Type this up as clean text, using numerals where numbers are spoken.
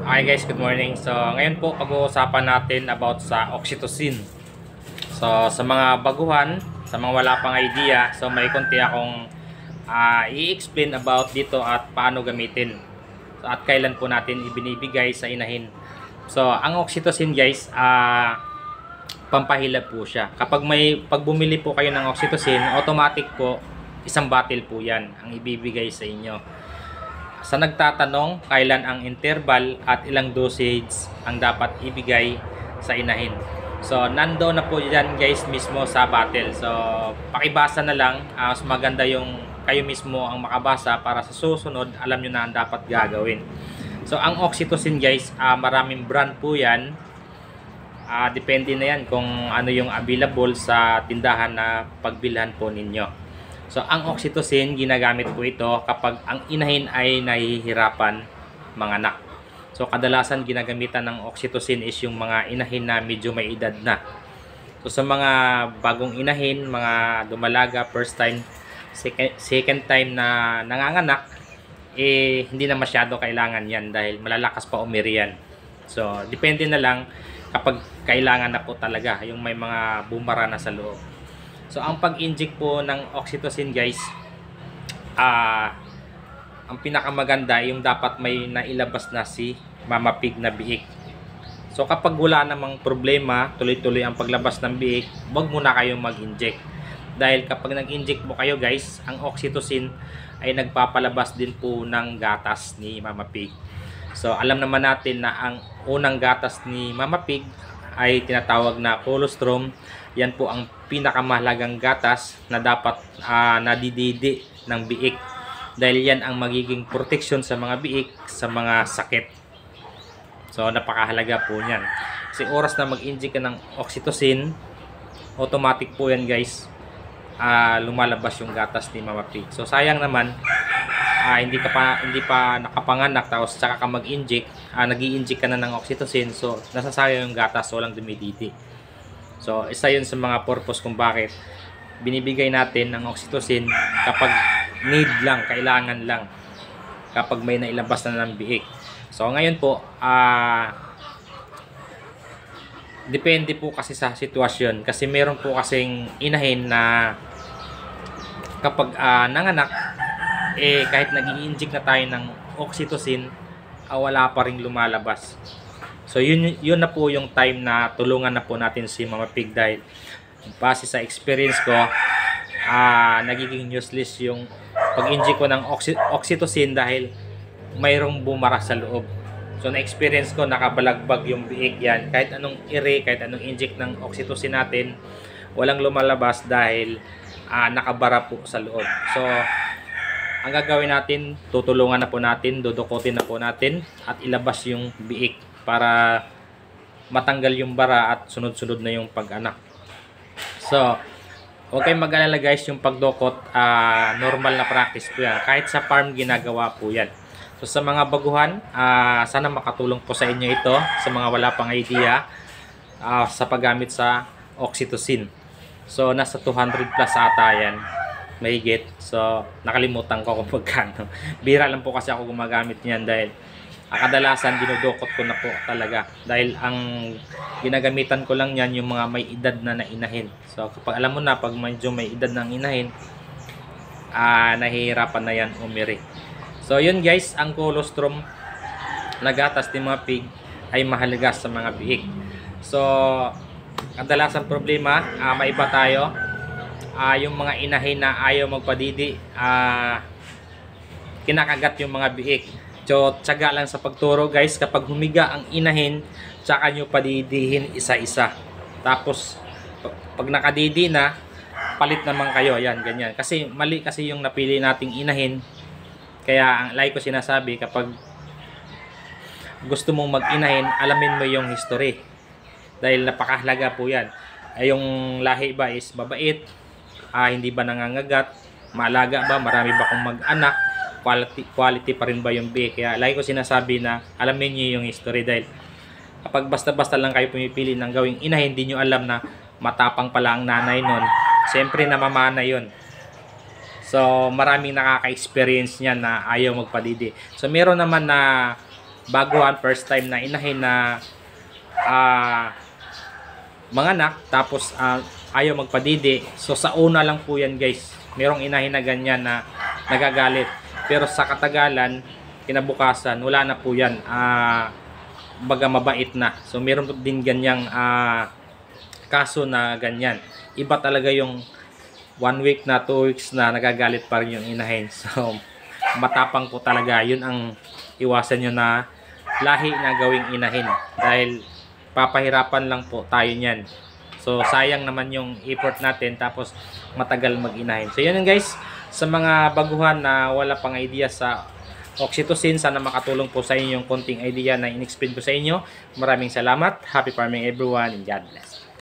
Hi guys, good morning. So ngayon po pag-uusapan natin about sa oxytocin. So sa mga baguhan, sa mga wala pang idea, so may konti akong i-explain about dito at paano gamitin. So, at kailan po natin ibinibigay sa inahin. So ang oxytocin guys, pampahilab po siya. Pag bumili po kayo ng oxytocin, automatic po isang bottle po 'yan ang ibibigay sa inyo. Sa nagtatanong kailan ang interval at ilang dosage ang dapat ibigay sa inahin. So nandoon na po yan guys mismo sa bottle. So pakibasa na lang, mas maganda yung kayo mismo ang makabasa para sa susunod alam nyo na ang dapat gagawin. So ang oxytocin guys, maraming brand po yan. Depende na yan kung ano yung available sa tindahan na pagbilhan po ninyo. So, ang oxytocin, ginagamit po ito kapag ang inahin ay nahihirapan manganak. So, kadalasan ginagamitan ng oxytocin is yung mga inahin na medyo may edad na. So, sa mga bagong inahin, mga dumalaga, first time, second time na nanganganak, hindi na masyado kailangan yan dahil malalakas pa umiri yan. So, depende na lang kapag kailangan na po talaga yung may mga bumara na sa loob. So, ang pag-inject po ng oxytocin guys, ang pinakamaganda yung dapat may nailabas na si Mama Pig na biik. So, kapag wala namang problema, tuloy-tuloy ang paglabas ng biik, huwag muna kayong mag-inject. Dahil kapag nag-inject po kayo guys, ang oxytocin ay nagpapalabas din po ng gatas ni Mama Pig. So, alam naman natin na ang unang gatas ni Mama Pig ay tinatawag na colostrum. Yan po ang pinakamahalagang gatas na dapat nadididi ng biik. Dahil yan ang magiging protection sa mga biik sa mga sakit. So napakahalaga po niyan. Kasi oras na mag-inject ka ng oxytocin, automatic po yan guys, lumalabas yung gatas ni Mama Pig. So sayang naman, hindi pa nakapanganak tapos saka ka mag-inject, nag-i-inject ka na ng oxytocin, so nasasayang yung gatas, walang dumididi. So isa yun sa mga purpose kung bakit binibigay natin ng oxytocin kapag need lang, kailangan lang, kapag may nailabas na ng biik. So ngayon po, depende po kasi sa sitwasyon, kasi meron po kasing inahin na kapag nanganak, kahit nag-i-inject na tayo ng oxytocin, wala pa ring lumalabas. So yun na po yung time na tulungan na po natin si Mama Pig dahil base sa experience ko, nagiging useless yung pag-inject ko ng oxytocin dahil mayroong bumara sa loob. So na-experience ko, nakabalagbag yung biik yan. Kahit anong kahit anong inject ng oxytocin natin, walang lumalabas dahil nakabara po sa loob. So ang gagawin natin, tutulungan na po natin, dudukutin na po natin at ilabas yung biik para matanggal yung bara at sunod-sunod na yung pag-anak. So, huwag kayong mag-alala guys, yung pagdukot, normal na practice po yan. Kahit sa farm, ginagawa po yan. So, sa mga baguhan, sana makatulong po sa inyo ito, sa mga wala pang idea, sa paggamit sa oxytocin. So, nasa 200 plus ata yan, mahigit. So, nakalimutan ko kung magkano. Bira lang po kasi ako gumagamit niyan dahil kadalasan dinudukot ko na po talaga dahil ang ginagamitan ko lang yan yung mga may edad na inahin. So kapag alam mo na, pag medyo may edad ng inahin, nahihirapan na yan umiri. So yun guys, ang colostrum na gatas ni mga pig ay mahalaga sa mga biik. So kadalasan problema, maiba tayo, yung mga inahin na ayaw magpadidi, kinakagat yung mga biik. So, tiyaga lang sa pagturo guys, kapag humiga ang inahin, tsaka nyo padidihin isa-isa. Tapos, pag nakadidi na, palit naman kayo. Yan, ganyan. Kasi mali kasi yung napili nating inahin. Kaya, like ko sinasabi, kapag gusto mong mag-inahin, alamin mo yung history. Dahil napakahalaga po yan. Yung lahi ba is babait, hindi ba nangangagat, maalaga ba, marami ba kung mag-anak, quality pa rin ba yung biik. Kaya like ko sinasabi na alamin nyo yung history dahil kapag basta-basta lang kayo pumipili ng gawing ina, hindi nyo alam na matapang pala ang nanay nun, siyempre namamana yun. So maraming nakaka-experience niyan na ayaw magpadidi. So meron naman na baguhan, first time na inahin na manganak, tapos ayaw magpadidi. So sa una lang po yan guys, merong inahin na ganyan na nagagalit, pero sa katagalan, kinabukasan, wala na po yan, baga mabait na. So meron din ganyang kaso na ganyan. Iba talaga yung 1 week na, 2 weeks na nagagalit pa rin yung inahin. So matapang po talaga, yun ang iwasan nyo na lahi na gawing inahin, dahil papahirapan lang po tayo niyan. So sayang naman yung effort natin, tapos matagal mag-inahin. So yun guys, sa mga baguhan na wala pang idea sa oxytocin, sana makatulong po sa inyo yung konting idea na in-explain ko sa inyo. Maraming salamat. Happy farming everyone, and God bless.